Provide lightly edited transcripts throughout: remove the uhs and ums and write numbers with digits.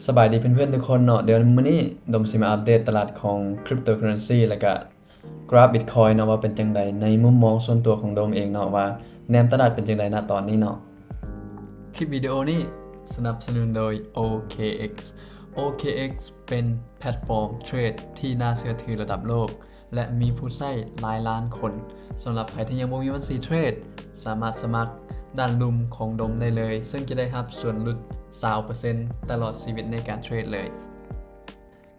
สบายดีเพื่อนๆทุกคนเนาะเดี๋ยวมื้อนี้ดมสิมาอัปเดตตลาดของคริปโตเคอเรนซีแล้วก็กราฟ Bitcoin เนาะว่าเป็นจังไดในมุมมองส่วนตัวของโดมเองเนาะว่าแนวตลาดเป็นจังไดณตอนนี้เนาะคลิปวิดีโอนี้สนับสนุนโดย OKX OKX เป็นแพลตฟอร์มเทรดที่น่าเชื่อถือระดับโลกและมีผู้ใช้หลายล้านคนสำหรับใครที่ยังบ่มีบัญชีเทรดสามารถสมัครด้านลุ่มของดมได้เลยซึ่งจะได้รับส่วนลด 20% ตลอดชีวิตในการเทรดเลย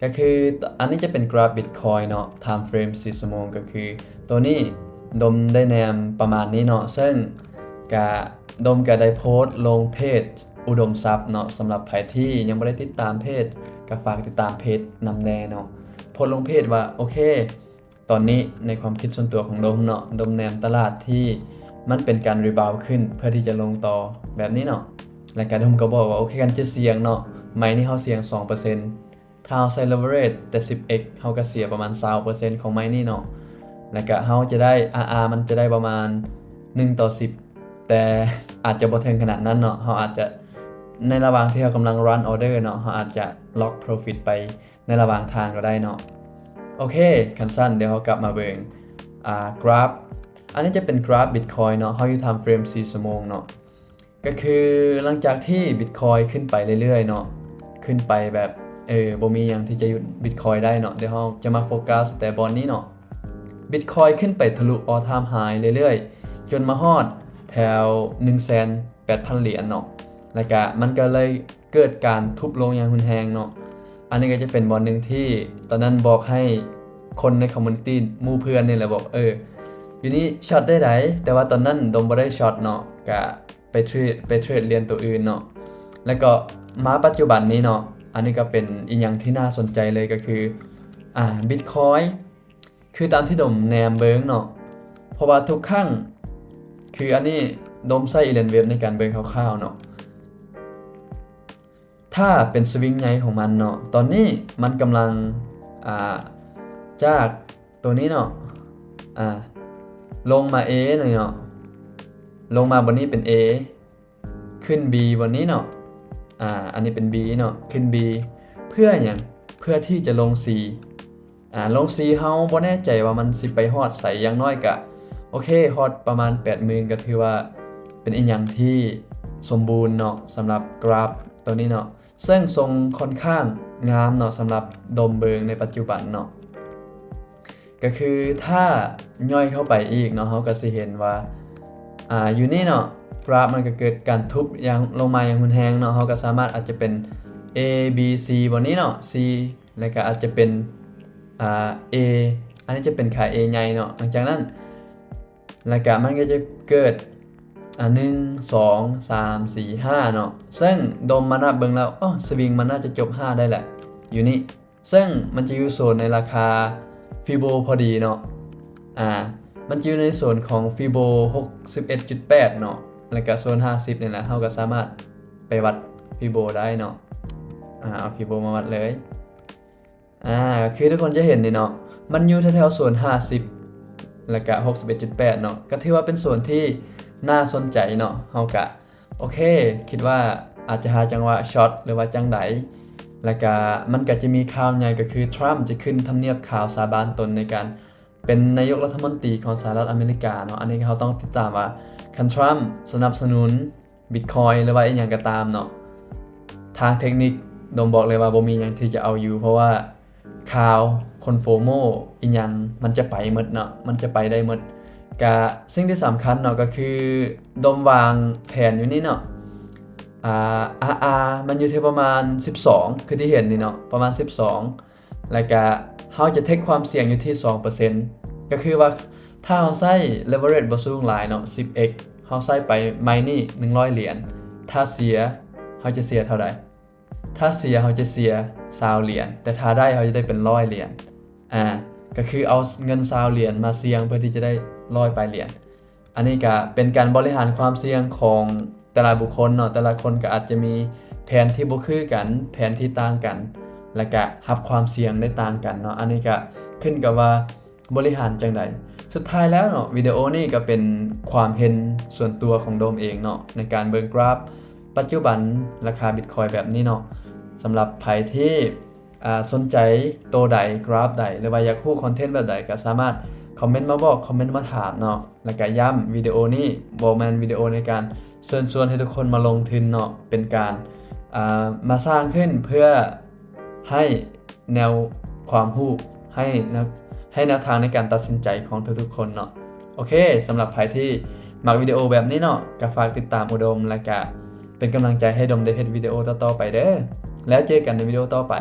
ก็คืออันนี้จะเป็นกราฟ Bitcoin เนาะ Time Frame 4 ชั่วโมงก็คือตัวนี้ดมได้แนมประมาณนี้เนาะซึ่งดมก็ได้โพสต์ลงเพจอุดมทรัพย์เนาะสำหรับใครที่ยังไม่ได้ติดตามเพจก็ฝากติดตามเพจนำแน่เนาะโพสต์ลงเพจว่าโอเคตอนนี้ในความคิดส่วนตัวของดมเนาะดมแนมตลาดที่มันเป็นการรีบาวขึ้นเพื่อที่จะลงต่อแบบนี้เนาะและการดมก็บอกว่าโอเคกันจะเสี่ยงเนาะไม่นี่เขาเสี่ยง 2%ถ้าเราใส่ leverage แต่ 10x เขาก็เสียประมาณ 20% ของไม้นี่เนาะแล้วก็เขาจะได้ RR มันจะได้ประมาณ1/10แต่อาจจะบ่ถึงขนาดนั้นเนาะเขาอาจจะในระหว่างที่เรากำลัง run order เนาะเขาอาจจะ lock profit ไปในระหว่างทางก็ได้เนาะโอเคคันสั้นเดี๋ยวเขากลับมาเบิ่งกราฟอันนี้จะเป็นกราฟ Bitcoin เนาะเขาอยู่ time frame 4 ชั่วโมงเนาะก็คือหลังจากที่ Bitcoin ขึ้นไปเรื่อยๆเนาะขึ้นไปแบบบ่มีอย่างที่จะหยุด Bitcoin ได้เนาะเดี๋ยวเราจะมาโฟกัสแต่บอลนี้เนาะ Bitcoin ขึ้นไปทะลุ all time high เรื่อยๆจนมาฮอดแถว 180,000 เหรียญเนาะแล้วก็มันก็เลยเกิดการทุบลงอย่างรุนแรงเนาะอันนี้ก็จะเป็นบอลหนึ่งที่ตอนนั้นบอกให้คนในคอมมูนิตี้หมู่เพื่อนนี่แหละบอกอยู่นี่ช็อตได้ไหนแต่ว่าตอนนั้นดมบ่ได้ช็อตเนาะก็ไปเทรดเรียนตัวอื่นเนาะแล้วก็มาปัจจุบันนี้เนาะอันนี้ก็เป็นอีกอย่างที่น่าสนใจเลยก็คือBitcoin คือตามที่ดมแนมเบิงเนาะเพราะว่าทุกครั้งคืออันนี้ดมใช้เรียนเว็บในการเบิงคร่าวๆเนาะถ้าเป็นสวิงใหญ่ของมันเนาะตอนนี้มันกำลังจากตัวนี้เนาะลงมา A หน่อยเนาะลงมาบนนี้เป็น A ขึ้น B บนนี้เนาะอันนี้เป็น B เนาะขึ้น B เพื่ออย่างเพื่อที่จะลง C ลง C เฮาบ่แน่ใจว่ามันสิไปฮอดใส่อย่างน้อยก็โอเคฮอดประมาณ 80,000 ก็ถือว่าเป็นอีกอย่างที่สมบูรณ์เนาะสำหรับกราฟตัวนี้เนาะซึ่งทรงค่อนข้างงามเนาะสำหรับดมเบิงในปัจจุบันเนาะก็คือถ้าย่อยเข้าไปอีกเนาะเฮาก็สิเห็นว่าอยู่นี่เนาะกราฟมันก็เกิดการทุบอย่างลงมาอย่างรุนแรงเนาะเฮาก็สามารถอาจจะเป็น A B C บนนี้เนาะ C แล้วก็อาจจะเป็นA อันนี้จะเป็นขา A ใหญ่เนาะหลังจากนั้นแล้วก็มันก็จะเกิด1 2 3 4 5เนาะซึ่งดมมานับเบิ่งแล้วสวิงมันน่าจะจบ5ได้แหละอยู่นี่ซึ่งมันจะอยู่โซนในราคาฟิโบพอดีเนาะมันจะอยู่ในโซนของฟิโบ 61.8 เนาะแล้วก็โซน50นี่แหละเฮาก็สามารถไปวัดฟิโบได้เนาะเอาฟิโบมาวัดเลยคือทุกคนจะเห็นนี่เนาะมันอยู่แถวๆโซน50แล้วก็ 61.8 เนาะก็ถือว่าเป็นโซนที่น่าสนใจเนาะเฮาก็โอเคคิดว่าอาจจะหาจังหวะช็อตหรือว่าจังไดแล้วก็มันก็จะมีข่าวใหญ่ก็คือทรัมป์จะขึ้นทำเนียบขาวสาบานตนในการเป็นนายกรัฐมนตรีของสหรัฐอเมริกาเนาะอันนี้เขาต้องติดตามว่าคันทรัมป์สนับสนุน Bitcoin หรือว่าอีหยังก็ตามเนาะทางเทคนิคดมบอกเลยว่าบ่มีหยังที่จะเอาอยู่เพราะว่าข่าวคนโฟโมอีหยังมันจะไปหมดเนาะมันจะไปได้หมดก็สิ่งที่สำคัญเนาะก็คือดมวางแผนอยู่นี่เนาะมันอยู่ที่ประมาณ12คือที่เห็นนี่เนาะประมาณ12แล้วก็เฮาจะเทคความเสี่ยงอยู่ที่ 2% ก็คือว่าถ้าเฮาใช้ leverage บ่สูงหลายเนาะ 10x เฮาใช้ไปไมนี่100เหรียญถ้าเสียเฮาจะเสียเท่าใดถ้าเสียเฮาจะเสีย20เหรียญแต่ถ้าได้เฮาจะได้เป็น100เหรียญก็คือเอาเงิน20เหรียญมาเสี่ยงเพื่อที่จะได้100ปลายเหรียญอันนี้ก็เป็นการบริหารความเสี่ยงของแต่ละบุคคลเนาะแต่ละคนก็อาจจะมีแผนที่บ่คือกันแผนที่ต่างกันและก็รับความเสี่ยงได้ต่างกันเนาะอันนี้ก็ขึ้นกับว่าบริหารจังไดสุดท้ายแล้วเนาะวิดีโอนี้ก็เป็นความเห็นส่วนตัวของโดมเองเนาะในการเบิ่งกราฟปัจจุบันราคา Bitcoin แบบนี้เนาะ สำหรับไผที่สนใจตัวใดกราฟใดหรือว่าอยากรู้คอนเทนต์แบบใดก็สามารถคอมเมนต์มาบอกคอมเมนต์มาถามเนาะแล้วก็ย้ำวิดีโอนี้บ่แม่นวิดีโอในการเชิญชวนให้ทุกคนมาลงทุนเนาะเป็นการมาสร้างขึ้นเพื่อให้แนวความรู้ให้แนวทางในการตัดสินใจของทุกๆคนเนาะโอเคสำหรับใครที่มักวิดีโอแบบนี้เนาะก็ฝากติดตามอุดมและก็เป็นกำลังใจให้ดมได้เฮ็ดวิดีโอต่อๆไปเด้อแล้วเจอกันในวิดีโอต่อไป